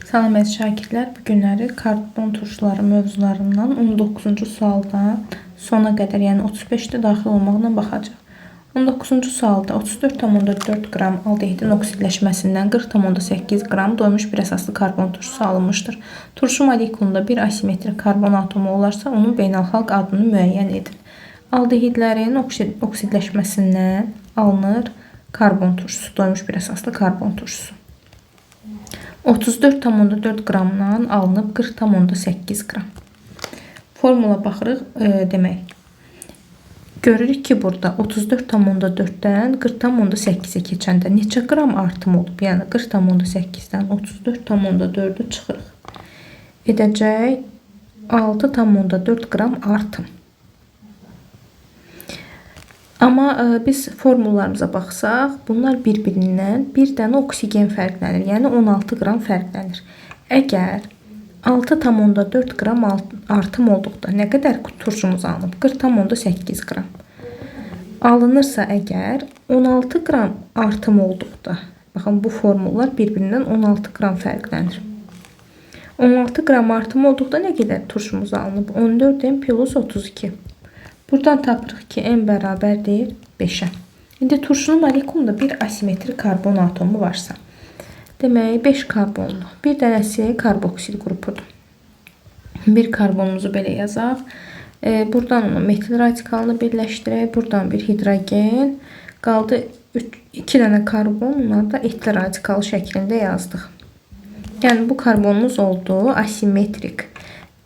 Salam əziz şagirdlər, bu günləri karbon turşuları mövzularından 19-cu sualdan sona qədər, yəni 35-də daxil olmaqla baxacaq. 19-cu sualda 34,4 qram aldehidin oksidləşməsindən 40,8 qram doymuş bir əsaslı karbon turşusu alınmışdır. Turşu molekulunda bir asimetrik karbon atomu olarsa, onun beynəlxalq adını müəyyən edin. Aldehidlərin oksidləşməsindən alınır karbon turşusu, doymuş bir əsaslı karbon turşusu. 34,4 qramdan alınıb 40,8 qram. Formula baxırıq, demək. Görürük ki, burada 34,4-dən 40,8-ə keçəndə neçə qram artım olub? Yəni 40,8-dən 34,4-ü çıxırıq. Edəcək 6,4 qram artım. Amma biz formullarımıza baxsaq, bunlar bir-birindən bir dənə oksigen fərqlənir. Yəni 16 qram fərqlənir. Əgər 6,4 qram artım olduqda nə qədər turşumuz alınıb? 40,8 qram. Alınırsa əgər 16 qram artım olduqda, baxın bu formullar bir-birindən 16 qram fərqlənir. 16 qram artım olduqda nə qədər turşumuz alınıb? 14n plus 32. Buradan tapırıq ki, n bərabərdir 5-ə. İndi turşunun molekulunda bir asimetrik karbon atomu varsa, demək 5 karbonlu, bir dənəsi karboksil qrupudur. Bir karbonumuzu belə yazaq. Buradan onu metil radikalını birləşdirək. Buradan bir hidrogen. Qaldı 2 dənə karbon, onları da etil radikalı şəklində yazdıq. Yəni bu karbonumuz oldu asimetrik.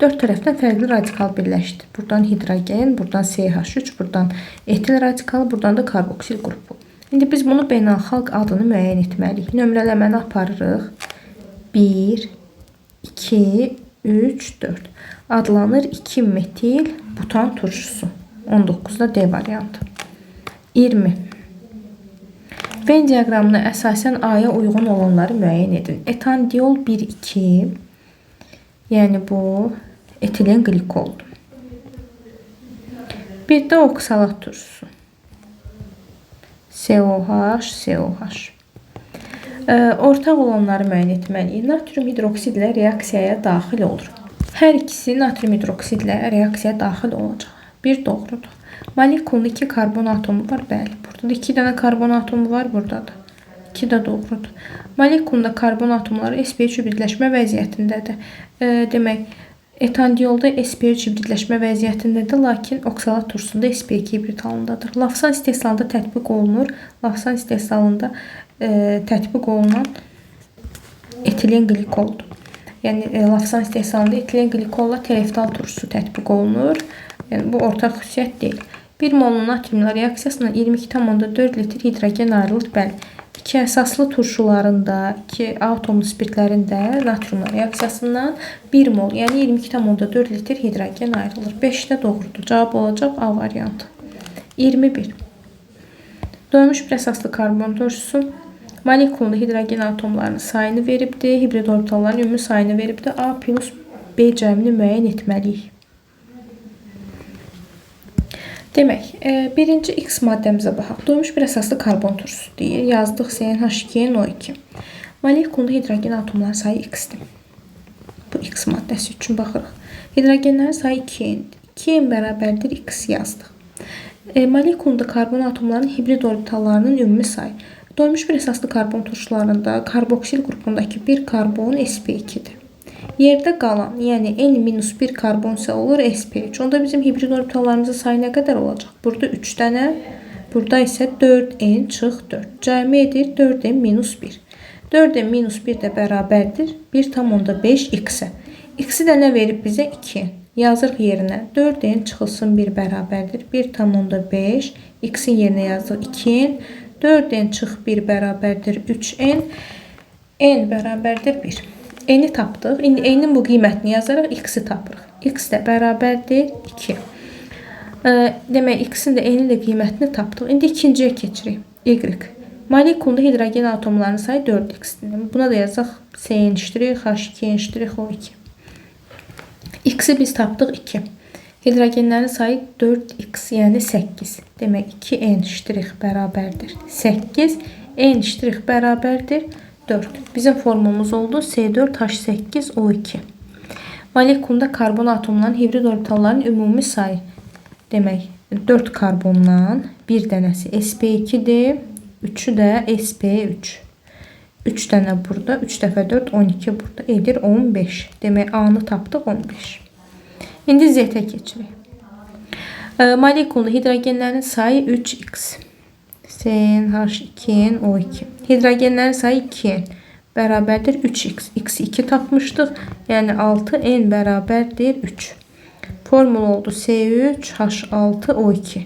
4 tərəfdən fərqli radikal birləşdi. Buradan hidrogen, buradan CH3, buradan etil radikalı, buradan da karboksil qrupu. İndi biz bunu beynəlxalq adını müəyyən etməliyik. Nömrələməni aparırıq. 1, 2, 3, 4. Adlanır 2 metil butan turşusu. 19-da D variantı. 20. Venn diaqramına əsasən A-ya uyğun olanları müəyyən edin. Etandiol 1, 2. Yəni bu etilen glikoldur. Bir də oksalat turşusu. COH, COH. Ortaq olanları müəyyən etməliyik. Natrium hidroksidlə reaksiyaya daxil olur. Hər ikisi natrium hidroksidlə reaksiyaya daxil olacaq. Bir doğrudur. Molekulunda 2 karbon atomu var. Bəli. Burada da 2 dənə karbon atomu var. Burada da. 2 də doğrudur. Molekulunda karbon atomları sp3 hibridləşmə vəziyyətindədir. Demək, etandiolda sp3 hibridləşmə vəziyyətindədir, lakin oksalat turşusunda sp2 hibrid halındadır. Lafsan istehsalında tətbiq olunur. Lafsan istehsalında tətbiq olunan etilen glikoldur. Yəni, lafsan istehsalında etilen glikolla tereftal turşusu tətbiq olunur. Yəni, bu ortaq xüsusiyyət deyil. 1 molun natriumla reaksiyasından 22,4 litr hidrogen ayrılır. Bəli. 2 əsaslı turşularında, 2 atomlu spirtlərində natriumla reaksiyasından 1 mol, yəni 22,4 litr hidrogen ayrılır. 5-də doğrudur. Cavab olacaq A variantı. 21. Doymuş bir əsaslı karbon turşusu molekulunda hidrogen atomlarının sayını veribdir. Hibrid orbitalların ümumi sayını veribdir. A plus B cəmini müəyyən etməliyik. Demək, birinci X maddəmizə baxaq. Doymuş bir əsaslı karbon turşusu deyir. Yazdıq CnH2NO2. Molekulunda hidrogen atomların sayı X-dir. Bu X maddəsi üçün baxırıq. Hidrogenlərin sayı 2N-dir. 2N bərabərdir X yazdıq. Molekulunda karbon atomlarının hibrid orbitallarının ümumi sayı. Doymuş bir əsaslı karbon turşularında karboksil qrupundakı bir karbon sp2-dir. Yerdə qalan, yəni N-1 karbon isə olur sp3. Onda bizim hibrid orbitallarımızın sayı nə qədər olacaq? Burada 3 dənə, burada isə 4N çıx 4. Cəmi edir 4N-1. 4N-1 də bərabərdir 1,5 X-ə. X-i də nə verib bizə? 2. Yazırıq yerinə. 4N çıxılsın 1 bərabərdir 1,5. X-in yerinə yazdıq 2N. 4N çıx 1 bərabərdir 3N. N bərabərdir 1. N-i tapdıq. İndi N-in bu qiymətini yazaraq X-i tapırıq. X də bərabərdir 2. Demək, X-in də N-in də qiymətini tapdıq. İndi ikinciyə keçirik. Y. Molekulunda hidrogen atomlarının sayı 4X-dir. Buna da yazaq CN-H2N-O2. X-i biz tapdıq 2. Hidrogenlərin sayı 4X, yəni 8. Demək, 2N' bərabərdir 8. N' bərabərdir 4. Bizim formumuz oldu C4H8O2. Molekulda karbon atomlarının hibrid orbitalların ümumi sayı. Demək, 4 karbondan bir dənəsi sp2-dir, 3'ü də sp3. 3 dənə burada, 3 dəfə 4, 12 burada edir 15. Demək, A-nı tapdıq 15. İndi Z-ə keçirik. Molekulda hidrogenlərin sayı 3x. CnH2n O2. Hidrogenlərin sayı 2n bərabərdir 3x. X2 tapmışdıq. Yəni 6n bərabərdir 3. Formula oldu C3H6O2.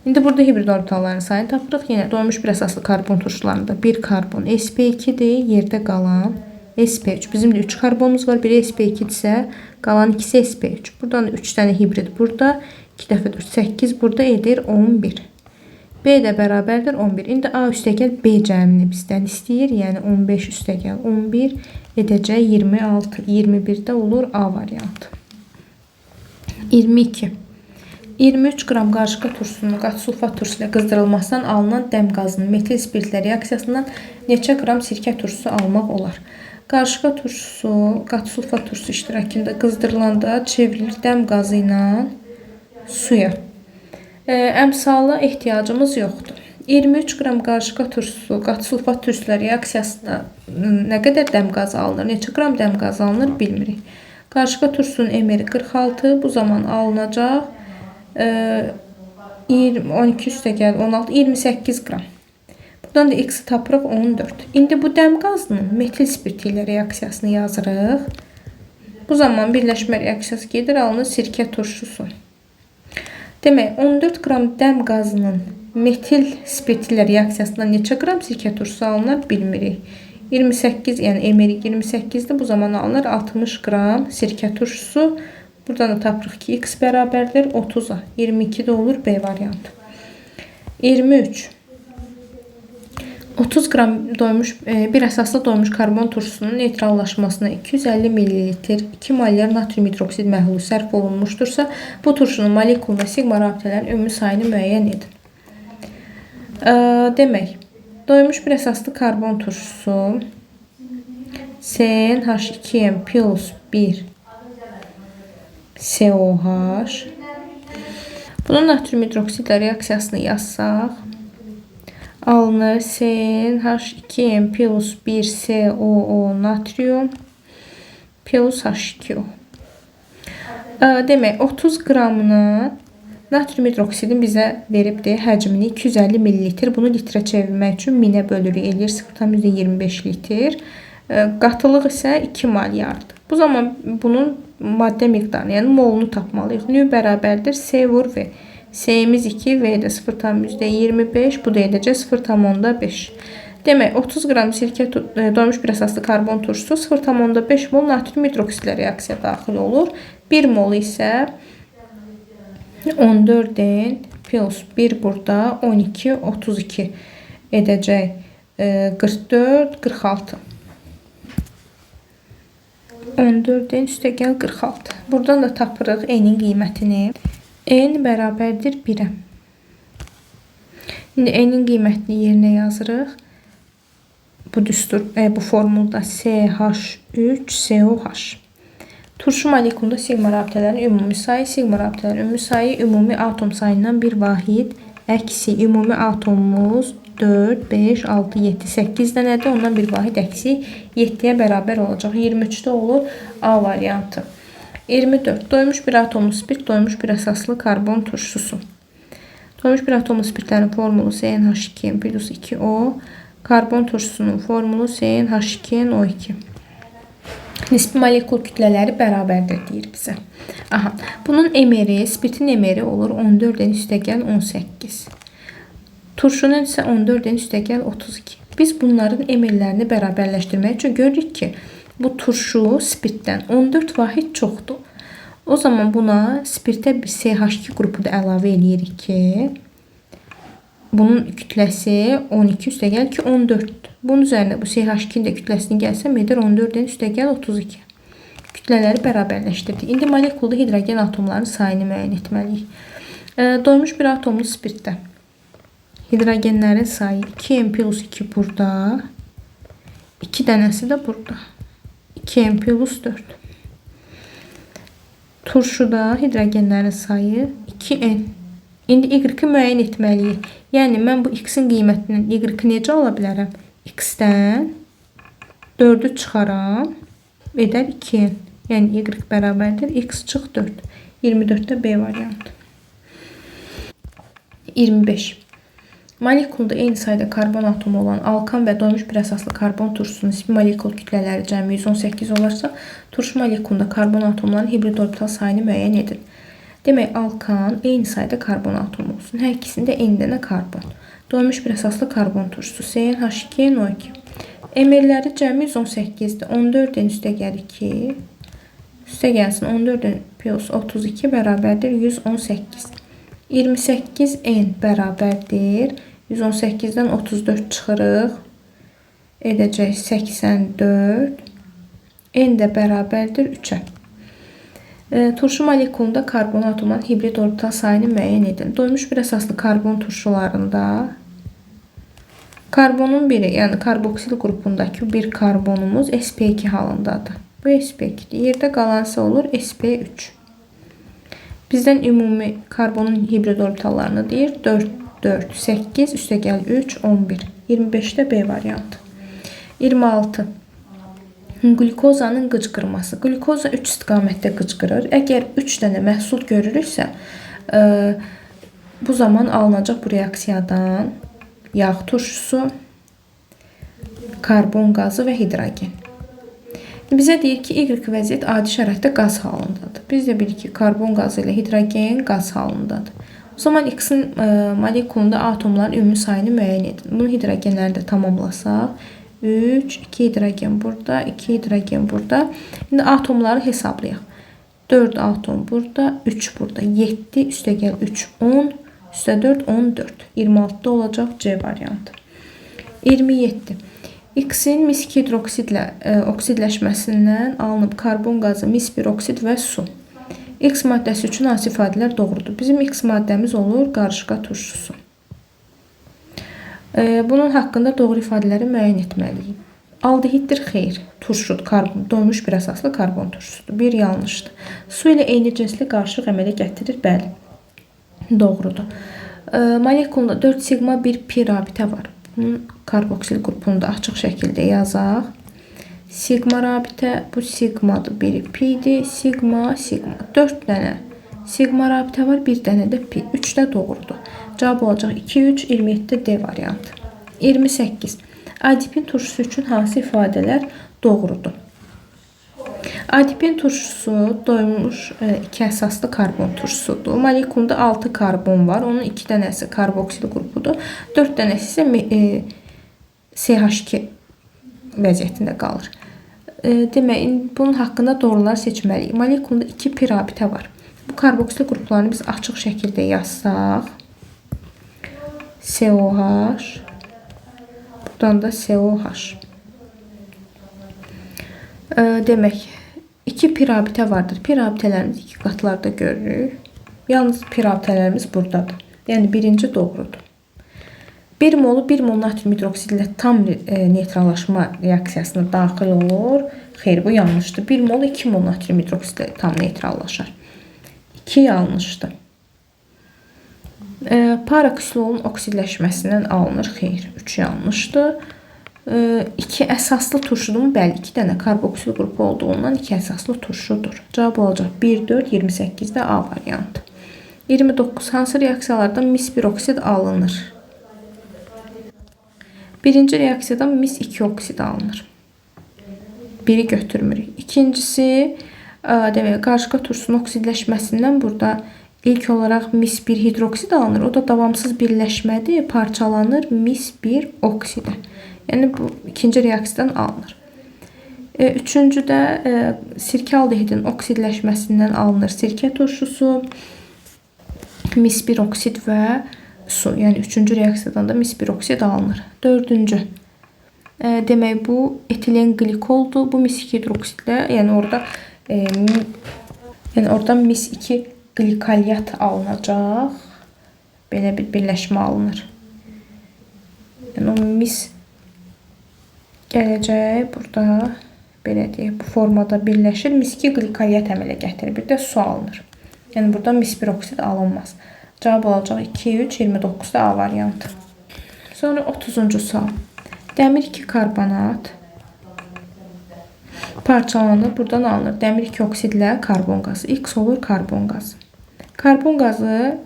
İndi burada hibrid orbitalların sayını tapırıq. Yenə doymuş bir əsaslı karbon turşularında bir karbon sp2'dir. Yerdə qalan sp3. Bizim də 3 karbonumuz var. Biri sp2-dirsə, qalan ikisi sp3. Buradan 3 dənə hibrid burada. 2 dəfə 4, 8 burada edir 11. B də bərabərdir 11. İndi A üstəgəl B cəmini bizdən istəyir. Yəni 15 üstəgəl 11 edəcək 26. 21-də olur A variantı. 22. 23 qram qarışqa turşusunun qat-sulfat turşusu ilə qızdırılmasından alınan dəm qazının metil spirtlə reaksiyasından neçə qram sirkə turşusu almaq olar? Qarışqa turşusu, qat-sulfat turşusu iştirakında qızdırılanda çevrilir dəm qazı ilə suya. Əmsala ehtiyacımız yoxdur. 23 qram qarışqa turşusu, qat-sulfat turşusu reaksiyasında nə qədər dəm qazı alınır, neçə qram dəm qazı alınır bilmirik. Qarışqa turşusunun emeri 46, bu zaman alınacaq 12 üstəgəl 16, 28 qram. Buradan da x-i tapırıq 14. İndi bu dəm qazının metil spirti ilə reaksiyasını yazırıq. Bu zaman birləşmə reaksiyası gedir, alınır sirkə turşusu. Demək, 14 qram dəm qazının metil spirti ilə reaksiyasından neçə qram sirkə turşusu alınır bilmirik. 28, yəni emeri 28-dir. Bu zaman alınır 60 qram sirkə turşusu. Buradan da tapırıq ki, x bərabərdir 30-a. 22-də olur B variantı. 23. 30 qram doymuş, bir əsaslı doymuş karbon turşusunun neytrallaşmasına 250 ml 2 molar natrium hidroksid məhlulu sərf olunmuşdursa, bu turşunun molekul və sigma rabitələrin ümumi sayını müəyyən edin. Demək, doymuş bir əsaslı karbon turşusu CnH2n plus 1 COH. Bunun natrium hidroksidlə reaksiyasını yazsaq, alınır CnH2n plus 1 COO natrium plus H2O. Demək, 30 qramını natrium hidroksidin bizə veribdir həcmini 250 ml. Bunu litrə çevirmək üçün 1000-ə bölürük, eləyir 0,25 litr. Qatılıq isə 2 molardır. Bu zaman bunun maddə miqdarını, yəni molunu tapmalıyıq. Növ bərabərdir C vur V. C'miz 2, V də 0,25, bu da edəcək 0,5. Demək, 30 qram sirkə doymuş bir əsaslı karbon turşusu 0,5 mol natrium hidroksidlə reaksiya daxil olur. 1 mol isə 14N plus 1 burada 12, 32 edəcək 44, 46. 14-dən üstəgəl 46. Buradan da tapırıq N-in qiymətini. N bərabərdir 1-ə. İndi N-in qiymətini yerinə yazırıq. Bu formulda CH3COH. Turşu molekulunda sigma rabitələrin ümumi sayı, sigma rabitələrin ümumi sayı ümumi atom sayından bir vahid, əksi ümumi atomumuz 4, 5, 6, 7, 8 dənədir. Ondan bir vahid əksi 7-yə bərabər olacaq. 23-də olur A variantı. 24. Doymuş bir atomlu spirt, doymuş bir əsaslı karbon turşusu. Doymuş bir atomlu spirtlərin formulu CnH2n plus 2O. Karbon turşusunun formulu CnH2n O2. Nisbi molekul kütlələri bərabərdir deyir bizə. Aha, bunun emeri, spirtin emeri olur 14-dən üstəgəl 18. Turşunun isə 14-dən üstəgəl 32. Biz bunların emerlərini bərabərləşdirmək üçün görürük ki, bu turşu spirtdən 14 vahid çoxdur. O zaman buna spirtə bir CH2 qrupu da əlavə edirik ki, bunun kütləsi 12 üstəgəl ki 14'dür. Bunun üzərində bu CH2-nin də kütləsini gəlsəm edir 14-dən üstəgəl 32. Kütlələri bərabərləşdirdik. İndi molekulda hidrogen atomlarının sayını müəyyən etməliyik. Doymuş bir atomlu spirtdə hidrogenlərin sayı 2n plus 2 burada, 2 dənəsi də burada. 2n plus 4. Turşuda hidrogenlərin sayı 2n. İndi y-i müəyyən etməliyik. Yəni mən bu x-in qiymətindən y-i necə ala bilərəm? X-dən 4'ü çıxaram, edər 2n. Yəni y bərabərdir x çıx 4. 24-də B variantı. 25. Molekulda eyni sayda karbon atomu olan alkan və doymuş bir əsaslı karbon turşusunun nisbi molekul kütlələri cəmi 118 olarsa, turşu molekulunda karbon atomlarının hibrid orbital sayını müəyyən edin. Demək, alkan eyni sayda karbon atomu olsun. Hər ikisində eyni dənə karbon. Doymuş bir əsaslı karbon turşusu CnH2 NO2. Emirləri cəmi 118'dir. 14'ün üstə gəlir 2. Üstə gəlsin 14'ün plus 32 bərabərdir 118. 28n bərabərdir. 118'dən 34 çıxırıq. Edəcək 84. N də bərabərdir 3'ə. Turşu molekulunda karbon atomunun hibrid orbital sayını müəyyən edin. Doymuş bir əsaslı karbon turşularında karbonun biri, yəni karboksil qrupundakı bir karbonumuz sp2 halındadır. Bu sp2'dir. Yerdə qalansa olur sp3. Bizdən ümumi karbonun hibrid orbitallarını deyir. 4, 4, 8, üstə gəl 3, 11. 25'də B variantı. 26. Glukozanın qıcqırması. Glukoza 3 istiqamətdə qıcqırır. Əgər 3 dənə məhsul görülürsə, bu zaman alınacaq bu reaksiyadan yağ turşusu, karbon qazı və hidrogen. Bizə deyir ki, Y vəziyyət adi şəraitdə qaz halındadır. Biz də bilik ki, karbon qazı ilə hidrogen qaz halındadır. O zaman X-in molekulunda atomların ümumi sayını müəyyən edin. Bunu hidrogenləri də tamamlasaq, 3, 2 hidrogen burada, 2 hidrogen burada. İndi atomları hesablayaq. 4 atom burada, 3 burada, 7, üstə gəl 3, 10, üstə 4, 14. 26'da olacaq C variantı. 27. X-in mis-2 hidroksidlə oksidləşməsindən alınıb karbon qazı, mis-1 oksid və su. X maddəsi üçün hansı ifadələr doğrudur? Bizim X maddəmiz olur qarışqa turşusu. Bunun haqqında doğru ifadələri müəyyən etməliyik. Aldehiddir, xeyr. Turşudur, karbon, doymuş bir əsaslı karbon turşusudur. Bir yanlışdır. Su ilə eyni cinsli qarışıq əmələ gətirir, bəli. Doğrudur. Molekulunda 4 sigma bir pi rabitə var. Bunun karboksil qrupunu da açıq şəkildə yazaq. Sigma rabitə, bu sigmadır, biri pi'dir. Sigma, sigma. 4 dənə sigma rabitə var, bir dənə də pi. 3 də doğrudur. Cavab olacaq 2, 3, 27 D variantı. 28. Adipin turşusu üçün hansı ifadələr doğrudur? Adipin turşusu doymuş 2 əsaslı karbon turşusudur. Molekulunda 6 karbon var. Onun 2 dənəsi karboksil qrupudur. 4 dənəsi isə CH2 vəziyyətində qalır. Demək, bunun haqqında doğrular seçməliyik. Molekulunda 2 pi rabitə var. Bu karboksil qruplarını biz açıq şəkildə yazsaq, COH, buradan da COH. Demək, 2 pi rabitə vardır. Pi rabitələrimiz 2 qatlarda görürük. Yalnız pi rabitələrimiz buradadır. Yəni birinci doğrudur. 1 molu 1 mol natrium hidroksid ilə tam neytrallaşma reaksiyasına daxil olur. Xeyr, bu yanlışdır. 1 mol 2 mol natrium hidroksid ilə tam neytrallaşar. 2 yanlışdır. Paraküslolun oksidləşməsindən alınır. Xeyr, 3 yanlışdır. 2 əsaslı turşudur. Bəli, 2 dənə karboksil qrupu olduğundan 2 əsaslı turşudur. Cavab olacaq 1, 4, 28'də A variantı. 29. Hansı reaksiyalardan mis-1 oksid alınır? Birinci reaksiyadan mis-2 oksid alınır. Biri götürmürük. İkincisi, demək, qarışqa turşusunun oksidləşməsindən burada ilk olaraq mis-1 hidroksid alınır. O da davamsız birləşmədir, parçalanır mis-1 oksidə. Yəni bu ikinci reaksiyadan alınır. Üçüncüdə sirkə aldehidin oksidləşməsindən alınır sirkə turşusu, mis-1 oksid və su. Yəni üçüncü reaksiyadan da mis-1 oksid alınır. Dördüncü. Demək, bu etilen glikoldur. Bu mis-2 hidroksidlə, yəni orada mis-2 glikalyat alınacaq. Belə bir birləşmə alınır. Yəni o mis gələcək burada belə deyək, bu formada birləşir. Mis-2 qlikariat əmələ gətirir. Bir də su alınır. Yəni burada mis-1 oksid alınmaz. Cavab olacaq 2, 3, 29 da A variantı. Sonra 30-cu sual. Dəmir 2 karbonat parçalanır. Buradan alınır. Dəmir 2 oksidlə karbon qazı. X olur karbon qazı. Karbon qazı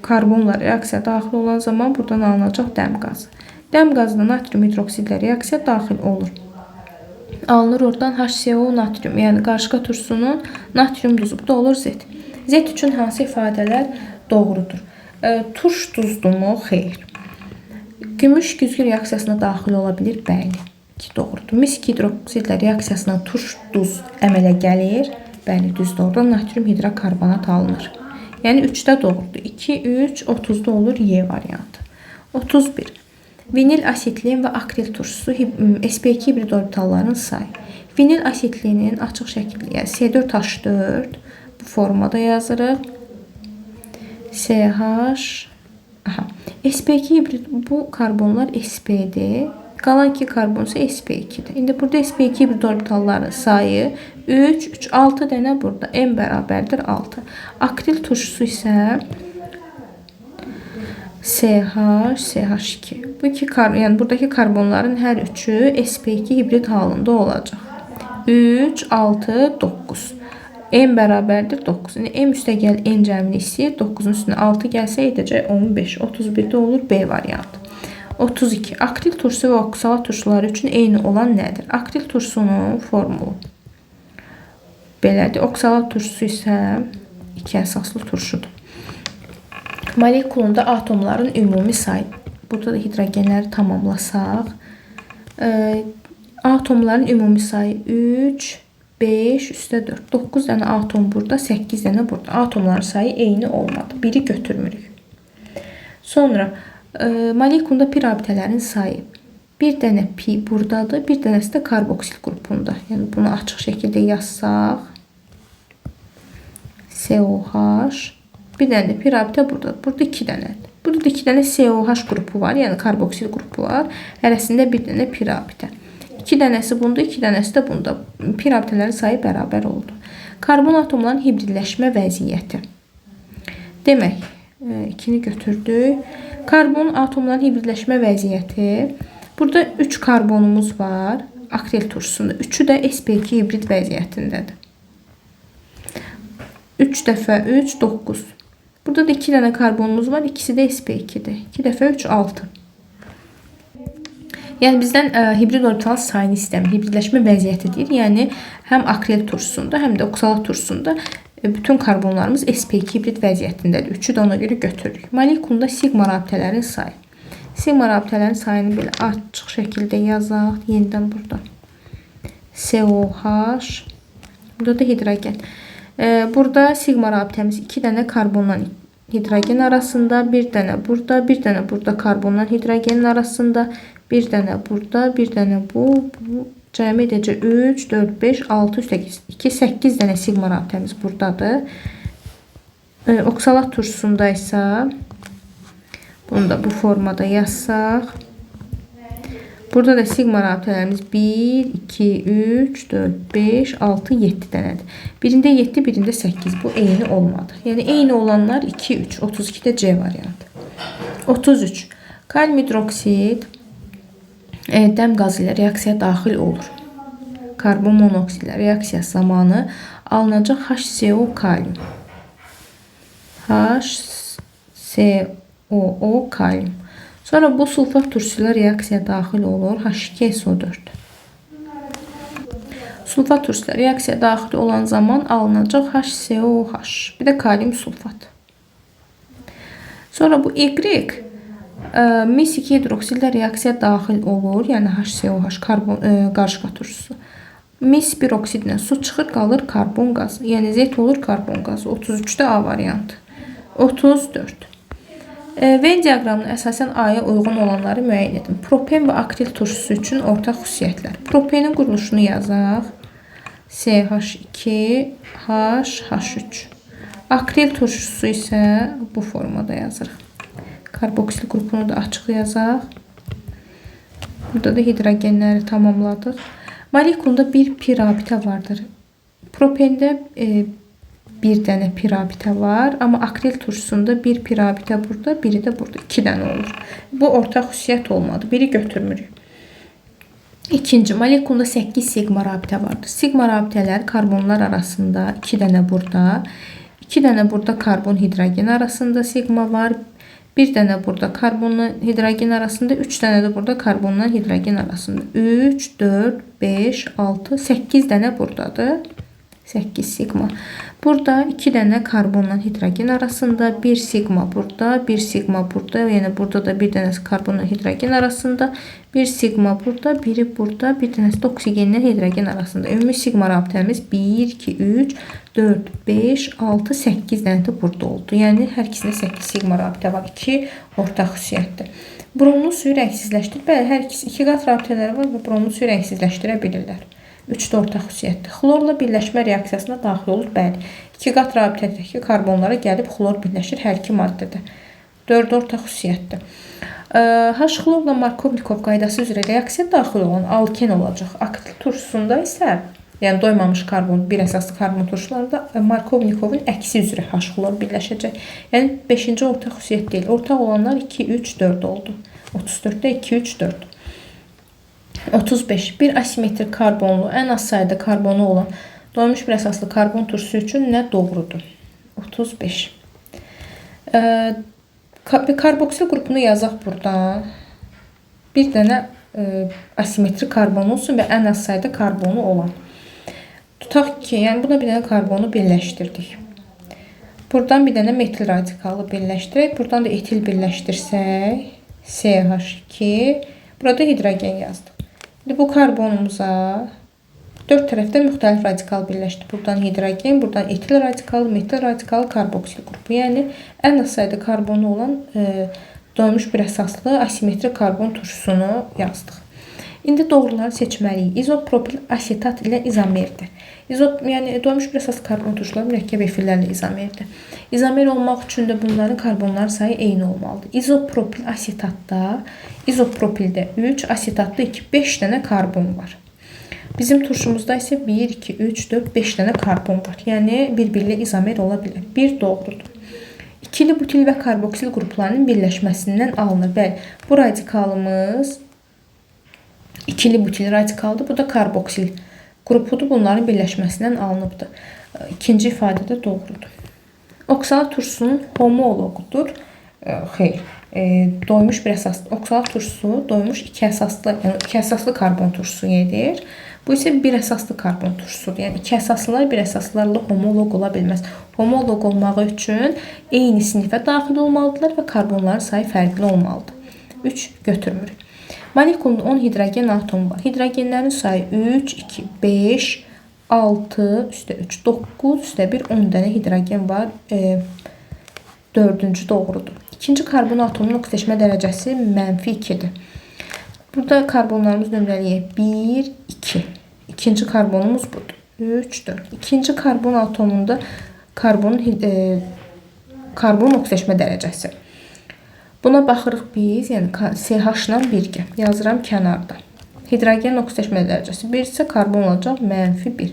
karbonla reaksiya daxil olan zaman buradan alınacaq dəm qazı. Dəm qazına natrium hidroksidlə reaksiya daxil olur. Alınır oradan HCO natrium, yəni qarışqa turşusunun natrium duzu. Bu da olur Z. Z üçün hansı ifadələr doğrudur? Turş duzdumu? Xeyr. Gümüş güzgü reaksiyasına daxil ola bilir? Bəli. Doğrudur. Mis-2 hidroksidlə reaksiyasına turş duz əmələ gəlir? Bəli, düzdür. Oradan natrium hidrokarbonat alınır. Yəni 3-də doğrudur. 2, 3, 30-da olur Y variantı. 31. Vinil asitlin və akril turşusu sp2 hibrid orbitalların sayı. Vinil asitlinin açıq şəkildə, yəni C4H4 bu formada yazırıq. CH sp2 hibrid, bu karbonlar sp-dir. Qalan 2 karbon isə sp2-dir. İndi burada sp2 hibrid orbitalların sayı 3, 3, 6 dənə burada. M bərabərdir 6. Akril turşusu isə CH, CH2. Bu iki yəni buradakı karbonların hər üçü sp2 hibrid halında olacaq. 3, 6, 9. M bərabərdir 9. Yəni M üstəgəl N cəmlisi 9-un üstünə 6 gəlsə edəcək 15. 31-də olur B variantı. 32. Akril turşusu və oksalat turşuları üçün eyni olan nədir? Akril turşusunun formulu belədir. Oksalat turşusu isə 2 əsaslı turşudur. Molekulunda atomların ümumi sayı. Burada da hidrogenləri tamamlasaq. Atomların ümumi sayı 3, 5, üstə 4. 9 dənə atom burada, 8 dənə burada. Atomların sayı eyni olmadı. Biri götürmürük. Sonra molekulunda pi rabitələrin sayı. Bir dənə pi buradadır, bir dənəsi də karboksil qrupunda. Yəni bunu açıq şəkildə yazsaq. COH. Bir dənə də pi rabitə buradadır. Burada 2 dənədir. Burada da 2 dənə COH qrupu var, yəni karboksil qrupu var. Hərəsində bir dənə pi rabitə. 2 dənəsi bunda, 2 dənəsi də bunda. Pi rabitələrin sayı bərabər oldu. Karbon atomların hibridləşmə vəziyyəti. Demək, 2-ni götürdük. Karbon atomların hibridləşmə vəziyyəti. Burada 3 karbonumuz var. Akril turşusunda. 3-ü də sp2 hibrid vəziyyətindədir. 3 dəfə 3, 9. Burada da 2 dənə karbonumuz var. İkisi də sp2-dir. 2 dəfə 3, 6. Yəni bizdən hibrid orbital sayını istəmir. Hibridləşmə vəziyyəti deyir. Yəni həm akril turşusunda, həm də oksalat turşusunda bütün karbonlarımız sp2 hibrid vəziyyətindədir. 3-ü də ona görə götürürük. Molekulunda sigma rabitələrin sayı. Sigma rabitələrin sayını belə açıq şəkildə yazaq. Yenidən burada. COH. Burada da hidrogen. Burada sigma rabitəmiz 2 dənə karbondan hidrogen arasında, bir dənə burada, bir dənə burada karbondan hidrogenin arasında, bir dənə burada, bir dənə bu cəmi edəcək 3, 4, 5, 6, 2, 8 dənə sigma rabitəmiz buradadır. Oksalat turşusunda isə bunu da bu formada yazsaq. Burada da sigma rabitələrimiz 1, 2, 3, 4, 5, 6, 7 dənədir. Birində 7, birində 8. Bu eyni olmadı. Yəni eyni olanlar 2, 3. 32-də C variantı. 33. Kalium hidroksid dəm qazı ilə reaksiyaya daxil olur. Karbon monoksidlə reaksiya zamanı alınacaq HCO kalium. HCO kalium. Sonra bu sulfat turşusuyla reaksiyaya daxil olur. H2SO4. Sulfat turşusuyla reaksiyaya daxil olan zaman alınacaq HCOH. Bir də kalium sulfat. Sonra bu Y mis-2 hidroksidlə reaksiyaya daxil olur. Yəni HCOH qarışqa turşusu. Mis-1 oksidlə su çıxır, qalır karbon qazı. Yəni Z olur karbon qazı. 33-də A variantı. 34. Venn diaqramına əsasən A-ya uyğun olanları müəyyən edin. Propen və akril turşusu üçün ortaq xüsusiyyətlər. Propenin quruluşunu yazaq. CH2, H3. Akril turşusu isə bu formada yazırıq. Karboksil qrupunu da açıq yazaq. Burada da hidrogenləri tamamladıq. Molekulda bir pi rabitə vardır. Propende bir dənə pi rabitə var, amma akril turşusunda bir pi rabitə burada, biri də burada 2 dənə olur. Bu ortaq xüsusiyyət olmadı. Biri götürmürük. İkinci, molekulda 8 sigma rabitə vardır. Sigma rabitələr karbonlar arasında 2 dənə burada, 2 dənə burada karbon hidrogen arasında sigma var. Bir dənə burada karbonla hidrogen arasında, 3 dənə də burada karbonla hidrogen arasında. 3, 4, 5, 6, 8 dənə buradadır. 8 sigma. Burada 2 dənə karbonla hidrogen arasında, 1 sigma burada, 1 sigma burada. Yəni burada da bir dənəsi karbonla hidrogen arasında, 1 sigma burada, biri burada, bir dənəsi də oksigenlə hidrogen arasında. Ümumi sigma rabitəmiz 1, 2, 3, 4, 5, 6, 8 dənə də burada oldu. Yəni hər ikisində 8 sigma rabitə var. 2 ortaq xüsusiyyətdir. Bronlu suyu rəngsizləşdir. Bəli, hər ikisi 2 qat rabitələri var və bronlu suyu rəngsizləşdirə bilirlər. 3 də ortaq xüsusiyyətdir. Xlorla birləşmə reaksiyasına daxil olur. Bəli, 2 qat rabitədəki karbonlara gəlib xlor birləşir hər iki maddədə. 4 ortaq xüsusiyyətdir. H-xlorla Markovnikov qaydası üzrə reaksiya daxil olan alken olacaq. Aktil turşusunda isə, yəni doymamış karbon, bir əsaslı karbon turşularında Markovnikovun əksi üzrə H-xlor birləşəcək. Yəni 5-ci ortaq xüsusiyyət deyil. Ortaq olanlar 2, 3, 4 oldu. 34-də 2, 3, 4. 35. Bir asimetrik karbonlu, ən az sayıda karbonu olan doymuş bir əsaslı karbon turşusu üçün nə doğrudur? 35. Karboksil qrupunu yazaq buradan. Bir dənə asimetrik karbon olsun və ən az sayıda karbonu olan. Tutaq ki, yəni buna bir dənə karbonu birləşdirdik. Buradan bir dənə metil radikalı birləşdirək. Buradan da etil birləşdirsək, CH2. Burada hidrogen yazdıq. Bu karbonumuza 4 tərəfdə müxtəlif radikal birləşdi. Buradan hidrogen, buradan etil radikalı, metil radikalı, karboksil qrupu. Yəni ən az sayıda karbonu olan doymuş bir əsaslı asimetrik karbon turşusunu yazdıq. İndi doğruları seçməliyik. İzopropil asetat ilə izomerdir. Yəni doymuş bir əsaslı karbon turşuları mürəkkəb efirlərlə izomerdir. İzomer olmaq üçün də bunların karbonlar sayı eyni olmalıdır. İzopropil asetatda, izopropildə 3, asetatda 2, 5 dənə karbon var. Bizim turşumuzda isə 1, 2, 3, 4, 5 dənə karbon var. Yəni bir-birlə izomer ola bilər. Bir doğrudur. İkili butil və karboksil qruplarının birləşməsindən alınır. Bəli, bu radikalımız ikili butil radikaldır. Bu da karboksil qrupudur. Bunların birləşməsindən alınıbdır. İkinci ifadə də doğrudur. Oksalat turşusunun homologudur. Xeyr. Doymuş bir əsaslı. Oksalat turşusu doymuş 2 əsaslı karbon turşusu edir. Bu isə bir əsaslı karbon turşusudur. Yəni 2 əsaslılar bir əsaslılarla homoloq ola bilməz. Homoloq olmağı üçün eyni sinifə daxil olmalıdırlar və karbonların sayı fərqli olmalıdır. 3 götürmürük. Molekulunda 10 hidrogen atomu var. Hidrogenlərin sayı 3, 2, 5, 6, üstə 3, 9, üstə 1, 10 dənə hidrogen var. 4-cü doğrudur. İkinci karbon atomunun oksidaşma dərəcəsi -2-dir. Burada karbonlarımız nömrəliyək. 1, 2. İkinci karbonumuz budur. 3, 4. İkinci karbon atomunda karbon oksidaşma dərəcəsi. Buna baxırıq biz, yəni CH ilə birgə. Yazıram kənarda. Hidrogen oksidaşma dərəcəsi 1 isə karbon olacaq -1.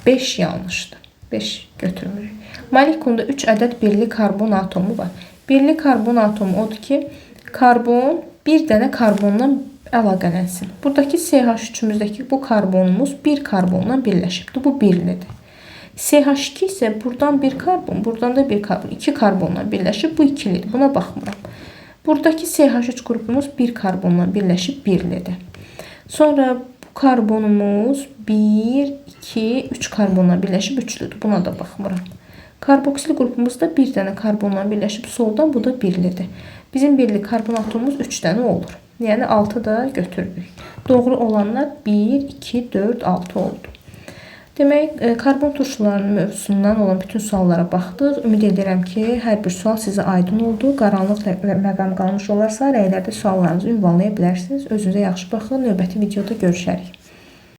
5 yanlışdır. 5 götürmürük. Molekulunda 3 ədəd birli karbon atomu var. Birli karbon atomu odur ki, karbon bir dənə karbonla əlaqələnsin. Buradakı CH3-ümüzdəki bu karbonumuz bir karbonla birləşibdir. Bu birlidir. CH2 isə buradan bir karbon, buradan da bir karbon, 2 karbonla birləşib. Bu ikilidir. Buna baxmıram. Buradakı CH3 qrupumuz bir karbonla birləşib birlidir. Sonra bu karbonumuz 1, 2, 3 karbonla birləşib üçlüdür. Buna da baxmıram. Karboksil qrupumuzda bir dənə karbonla birləşib soldan, bu da birlidir. Bizim birli karbon atomumuz 3 dənə olur. Yəni 6 da götürürük. Doğru olanlar 1, 2, 4, 6 oldu. Demək, karbon turşularının mövzusundan olan bütün suallara baxdıq. Ümid edirəm ki, hər bir sual sizə aydın oldu. Qaranlıq məqam qalmış olarsa, rəylərdə suallarınızı ünvanlaya bilərsiniz. Özünüzə yaxşı baxın. Növbəti videoda görüşərik.